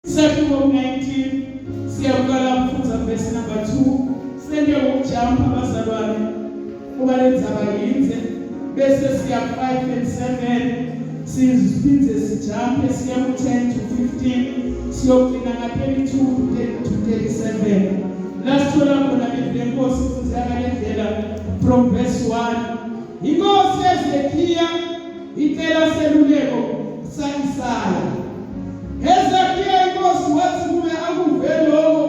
Psalm 19 siyaqala ukufunda verse number 2 sende ukujumpa abazalwane kuba lenzaba yinze bese siya 5 and 7 siphinde sijumpe siya ku 10 to 15 siyogcina nga 32 to 37 last one khona leNkosi ifundisa ngendlela from verse 1 inkosi yaseZekhiya itela seluleko sa-Isaya Hezekiya inkosi wathi kume akuve lokho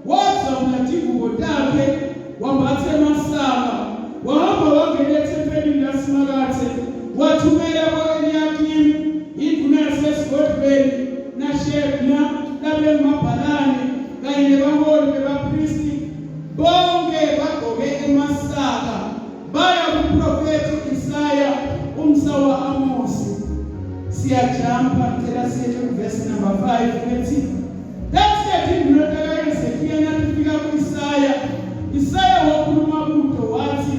wazamla ingubo takhe wambathe masaka wahamba wangena ethempelini lasemakathe wathumela kwa-Eliyakim induna yasesigodlweni naShebna labemabhalane kanye nebaholi bebapristi bonke bagqoke emasaka baya kuprofethi Isaya umsa wa-Amosi siyajumpa ngicela siye verse number 5 ethi that's it induna kaHezekiya nafika ku-Isaya Isaya wakhuluma kude wathi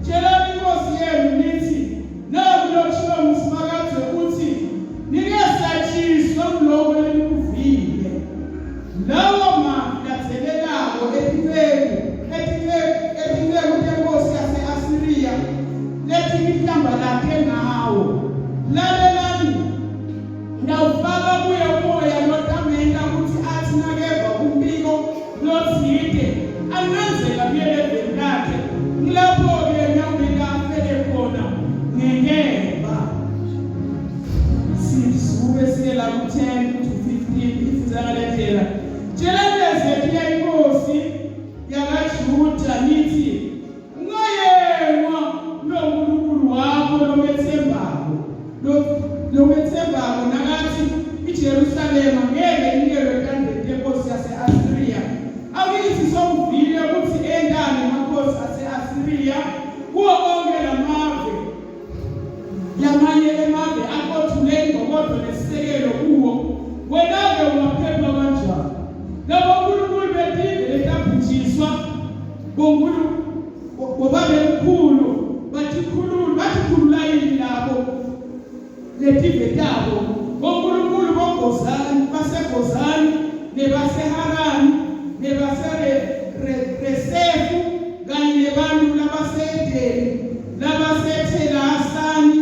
tshelani inkosi yenu nithi naku lokushiwo ngusimakathe uthi ningesatshiswa kuloko lenikuvile lawo mazwi athelelako ephikweni lenkosi yase-Asiriya lethi ihlamba lakhe ngawo lalelani ndawufaka kuye umoya lotamenda ukuthi athi nakeva umbiko lothide anenzeka kuyeleveni lakhe ngilapho-ke nyawumeka afele khona ngenyemba sisuke siye la ku-10 to 15 ifundisa ngale ndlela tshelani Hezekiya inkosi yakaJuda nithi ungayengwa loNkulunkulu wakho lomethembako nakathi iJerusalema ngeke inikelwe entandeni yenkosi yase-Asiriya akithi somvile ukuthi endane amakhosi ase-Asiriya kuwo onke lamave yamanye emave aqothule ingokodo nesisekelo kuwo wena-ke ungaphepha kanjani labo nkulunkulu betive letabhujiswa bobabemkhulu bathikhulula yini labo letive tabo bonkulunkulu bogozani basegozani nebaseharani nebaseresefu kanye nebantu labasedeni labasethelasani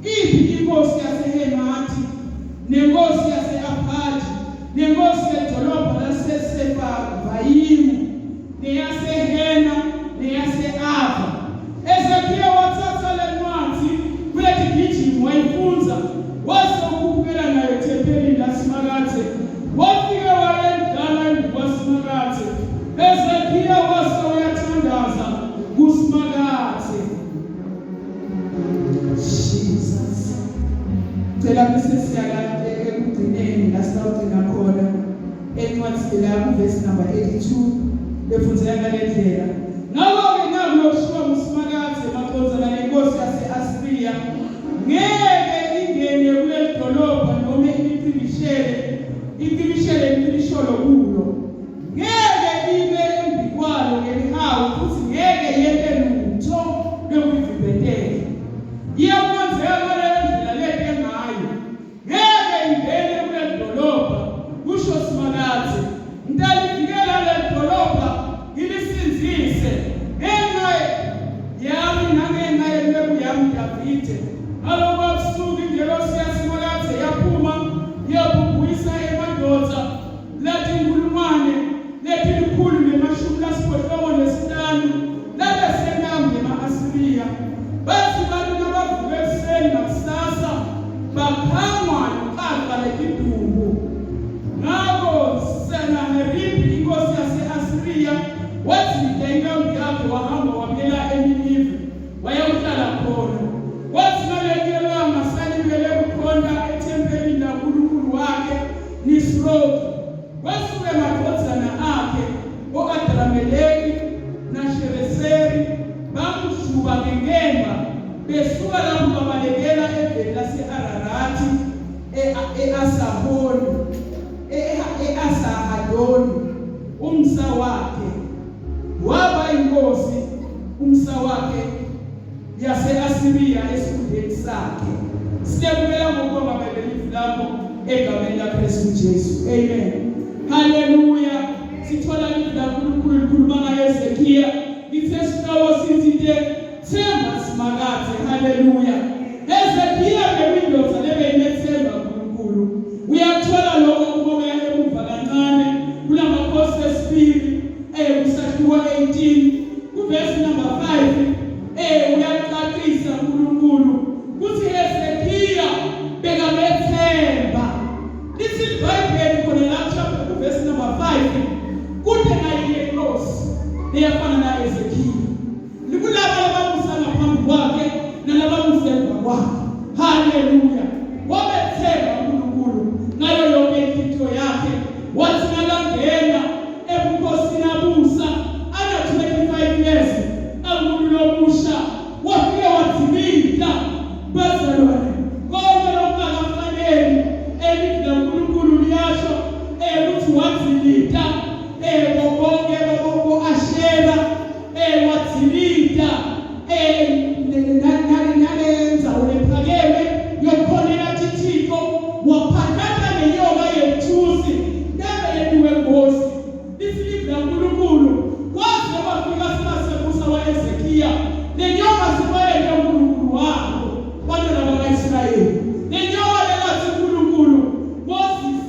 iphi inkosi yasehemathi nenkosi yase-Aphadi nenkosi yedolobha laseSefavayimu neyasehena neyase-Ava Hezekiya wathatha le ncwadi kulethi gijimi wayifunza wasokubukela nayo ethempelini lasemakathe wafike wayendala kwasemakathe Hezekiya wasewayathandaza kusemakathe Jesus cela bese siyakade ekugcineni la sawugcina khona encwadini la verse number 82 befundisa ngale ndlela ngakho-ke naku lokushiwa ngusimakathe maqondana nenkosi yase-Asiriya ngeke ingene kuleli dolobha noma imipilishele impilisholo kulo ngeke ibe embi kwalo ngelihawu futhi ngeke yente lutho lokuyivibhetela iyakwenzeka ngaleyo ndlela leti engayo ngeke ingene kuleli dolobha kusho simakathe ngitalivikela leli dolobha ilisinzise ngenxa yami nangenxa yenceku yami Davide alokho abusuku ingelosi yasimakathe yaphuma yabhubhisa emadoda lathi inkulungwane lethi likhulu ne-185 labesenambe ema-Asiriya bathi bantu nabavuka ekuseni nakusasa bakhangwa noqaqa letidumbu ngakho Senaheribhi inkosi yase-Asiriya wathi intombi yakhe wahamba wabuyela eNinive wayohlala khona wathi ngalelelanga salibele kukhonza ethempelini laNkulunkulu wakhe Nisroki wasuke amadodana akhe o-Adrameleki naShareseri bamjuba ngenkemba besuka lapho babalekela eveni lase-Ararathi e-Asahadoni umsa wakhe waba inkosi umsa wakhe yase-Asiriya esikhundleni sakhe siyabukela ngokuba babelelifu lapho egameni laKristu Jesu. Amen. Hallelujah. Sithola ilizwi laNkulunkulu likhuluma ngaHezekiya. Lithe sihloko sithi themba simakathe. Hallelujah. Hezekiya ngeWindows lebeyimethemba uNkulunkulu. Uyathola lokho kubonga emuva kancane kulamakhosi esibili kusahluko 18 kuverse number 5 uyaqaqisa uNkulunkulu kuthi Hezekiya bekamethemba. Lithi iBhayibheli khona lapha kuverse number 5 kude ngayile inkosi leyafana naHezekiya. Likulabo ababusa ngaphambi kwakhe nalababusemva kwakhe. Hallelujah. Wabethemba uNkulunkulu ngayo yonke into yakhe. Wathi ngalangena ebukhosini abusa ana 25 years angulu lomusha wafike wathimita bazalwane konke lokungakafanele elivela uNkulunkulu liyasho ukuthi wathimita bonke babo ashera wathimita nalenza ulephakeme yokhonela Thixo waphakatha ngenyoka yethusi ndabeleduwe Nkosi. Lisilivela uNkulunkulu kwaze wafika sibasebusa waHezekiya nenyoka sibayele uNkulunkulu wakho bantwana bakaIsrayeli. Nenyoka lelathi uNkulunkulu Moses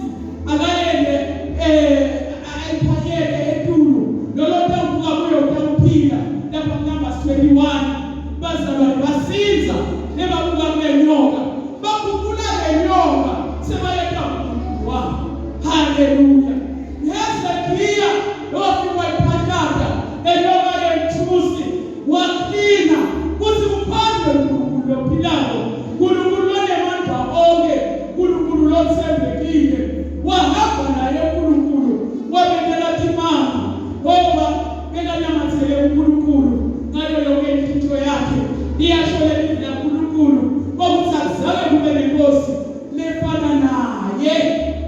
akayele ayiphanyele etulu lolonto uvuka kuyo utakuphila lapha kuNumbers 21 bazalwane basinza nebabuka kwenyoka bakhuphula lenyoka sebayeka uNkulunkulu wakho. Hallelujah. Hezekiya wafika iphakatha enyoka yethusi waklina kuthi kuphandle uNkulunkulu lophilayo, uNkulunkulu onemandla onke, uNkulunkulu lothembekile. Wahamba naye uNkulunkulu wabekela imanga ngoba bekanamathele uNkulunkulu ngayo yonke into yakhe. Liyasho leli laNkulunkulu ukuthi akuzange kube nenkosi lefana naye.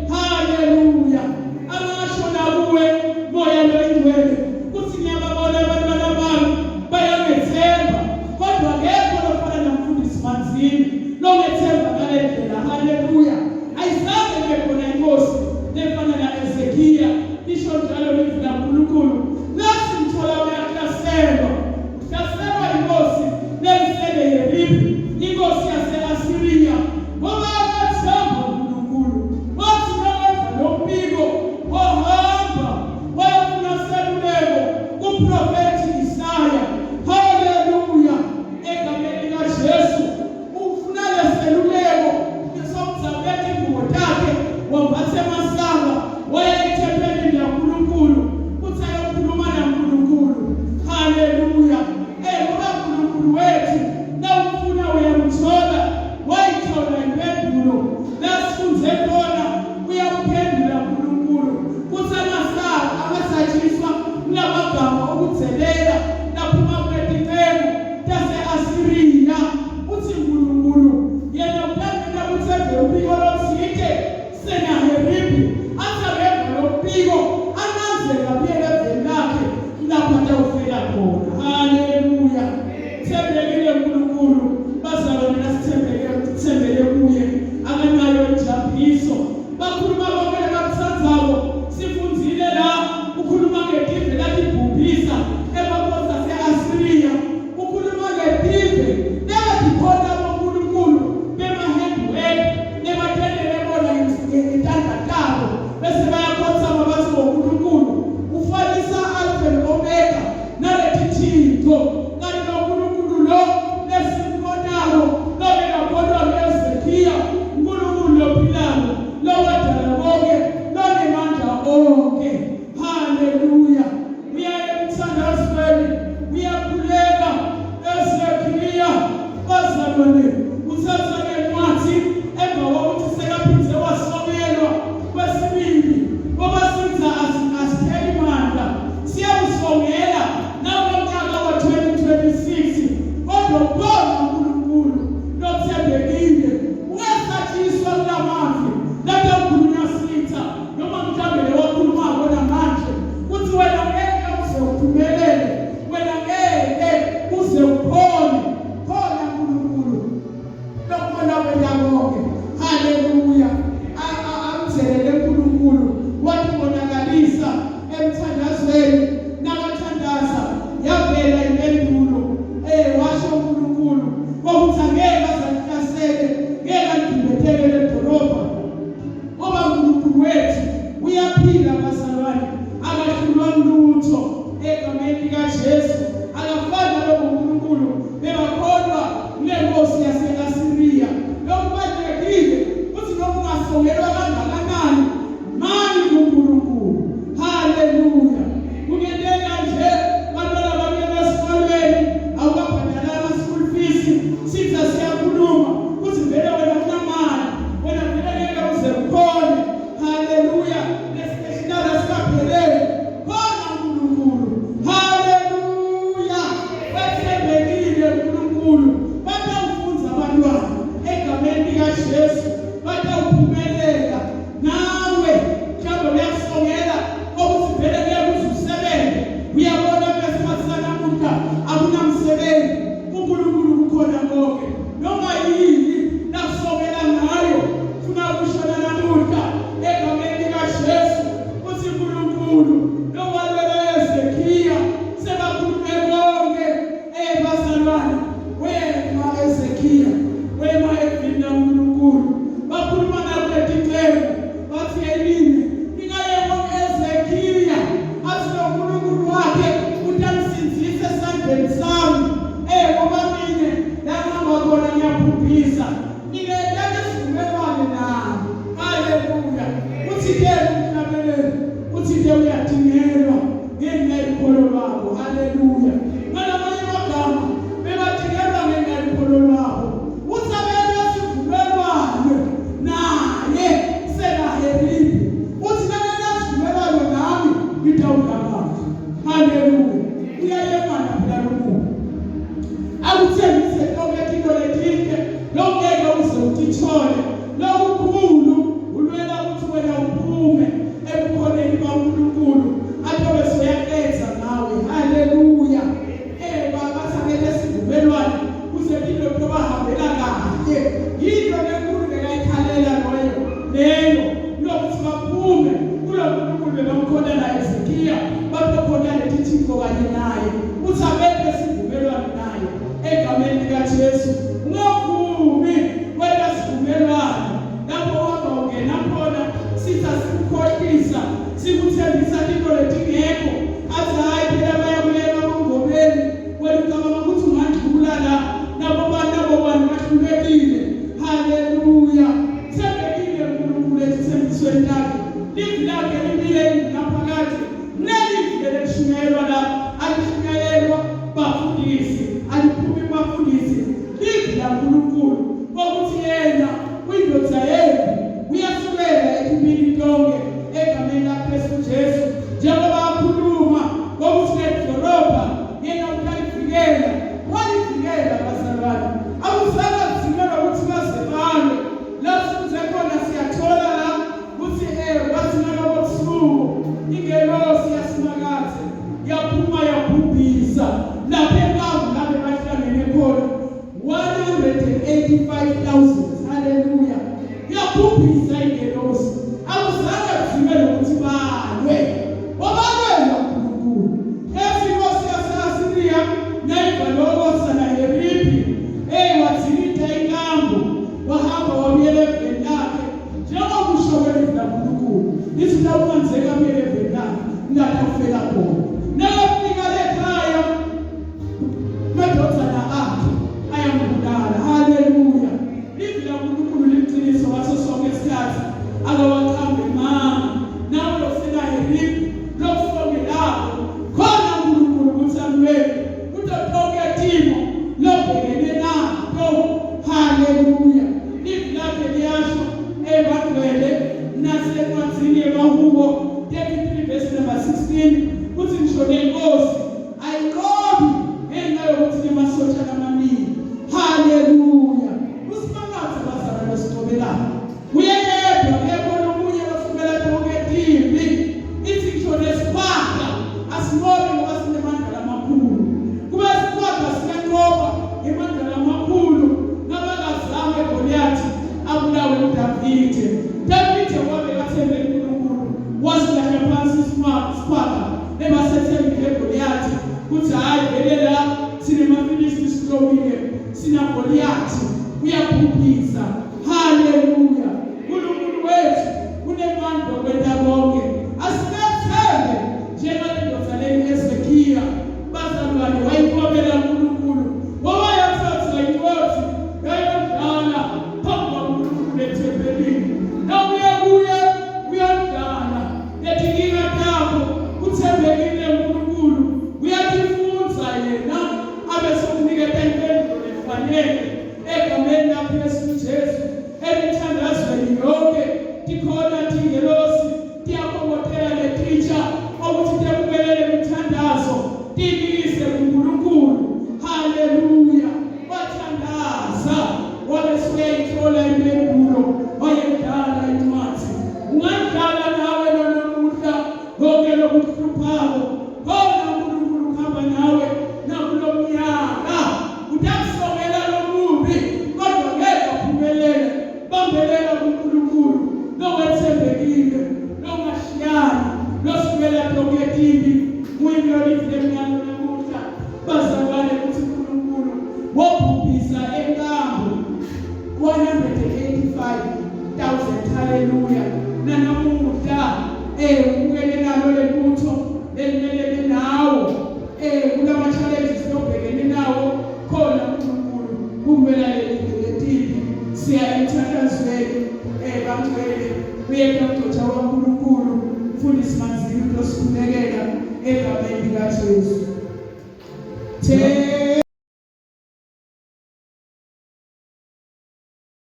Hallelujah. likaJesu akafani nalobo uNkulunkulu bebakholwa nenkosi yase-Asiriya. Lokubalulekile ukuthi noma ungasongelwa kangakanani mani kuNkulunkulu. Haleluya. Kungenteka nje bantwana bami esikolweni awukabhadalanga school fees, sithi siyakhuluma ukuthi vele wena unamali, wena vele ngeke uze ukhone. Haleluya. Nesitationary sikaphelele khona uNkulunkulu. Haleluya. Bathembekile uNkulunkulu. Batawufunza abantwana egameni likaJesu, batawuphumelela. Nawe mhlawumbe uyakusongela ukuthi vele ngeke uze usebenze, uyabona besikhathi sanamuhla akunamsebenzi. uNkulunkulu kukhona konke. Noma yini nakusongela ngayo funa ukushona namuhla egameni likaJesu uthi uNkulunkulu nobalwela Ezekhiya sebakhulume konke. Bazalwane, wema Ezekhiya, wema evini uNkulunkulu bakhuluma nakuleticelo bathi yelini ingayebo Ezekhiya athi lo uNkulunkulu wakhe utamsinzisa esandleni sami. Ngoba mine la ngihamba khona ngiyabhubhisa, ngingeke sivumelane nawe. Haleluya. Uthi-ke umhlabeleli, uthi-ke uyadingelwa ngenxa yokholo lwabo. Haleluya. Ngalamanye amagama bebadingelwa ngenxa yokholo lwabo. Uthi abele sivumelwane naye selaheliwe. Uthi nalena sivumelwane nami ngidawudakade. Haleluya. Uyayemana phela lomuntu akuthembise konke into letike lokungeke uze utithole lokukhulu ulwela ukuthi wena uphume ebukhoneni kaNkulunkulu atobe soyaketha nawe. Haleluya. Basangele sivumelwane kuze into tobahambela kahle. Yinto lenkulu bekayikhalela leyo lokuthi baphume kulo uNkulunkulu bebamkholela Ezekhiya baphokona letithiko kanye naye. Uthi abeke sivumelwane naye egameni likaJesu. Ungavumi wena sivumelwane lapho uhamba ungena khona sithi asikukhohlisa sikuthembisa into letingekho. Athi hayi phela bayakulela abongomeni wena ucabanga ukuthi ungandlula la nabo bantu bahlulekile. Haleluya. Thembekile uNkulunkulu ethembisweni lakhe. Livi lakhe libile ngaphakathi nelivi lelishunyayelwa la alishunyayelwa bafundisi aliphumi bafundisi. Livi laNkulunkulu ukuthi yena uyindoda yenu uyasukela ekubili lonke egameni laKristu Jesu. Njengoba akhuluma ngokuthi ledolobha yena utalivikela, walivikela bazalwane. Awuzange kuzimelwa ukuthi bazebalwe. Lasuze khona siyathola la ukuthi wathi nakabobusuku ingelosi yasimakaze yaphuma yabhubhisa lapha eNkambu lapho bahlangene khona 185,000. Haleluya. Yabhubhisa ingelosi. Awuzange kuzimelwa ukuthi balwe. Wabalwela uNkulunkulu. Inkosi yase-Asiriya nayiva lokho Sanaheribi wathilita iNkambu wahamba wabuyela eveni lakhe njengokusho kwelivi laNkulunkulu. Lithi la ukwenzeka abuyele eveni lakhe lapho afela khona. Nakafika lekhaya amadodana akhe ayambulala. Haleluya. Livi laNkulunkulu liqiniso ngaso sonke isikhathi. Akawaqambe mama nawe loSanaheribi lokusongelako khona uNkulunkulu ukuthi amwele utotoke timo lobhekene nakho. Haleluya. Livi lakhe liyasho ebagcwele nasencwadzini yeMahubo 33 verse number 16 kuthi ngisho nenkosi ayiqobi ngenxa yokuthi nemasosha amaningi. Haleluya. Usimangaze bazalwane besicobelana. Uyedwa kekho nomunye lofumela konke timbi. Ithi ngisho nesikhwaga asinqobi ngoba sinemandla amakhulu. Kube sikhwaga siyanqoba ngemandla amakhulu ngabakazame Goliathi abulawe uDavide. Davide wabe kathembe uNkulunkulu wasilahla phansi isikhwaga ebasethembile Goliathi kuthi hayi vele la sinemafilisti sihlomile sina Goliathi uyabhubhisa. Haleluya. uNkulunkulu wethu unemandla okwenza konke. Asinethembe njengalendodana Ezekhiya haleluya nanamuhla ubukele nalo lentutho elimele nawo kulama challenges obhekene nawo khona uNkulunkulu kumela letipi siya emthandazweni bangcwele uyeka mgcotha kaNkulunkulu mfundisi Manzini usikhulekela egameni likaJesu.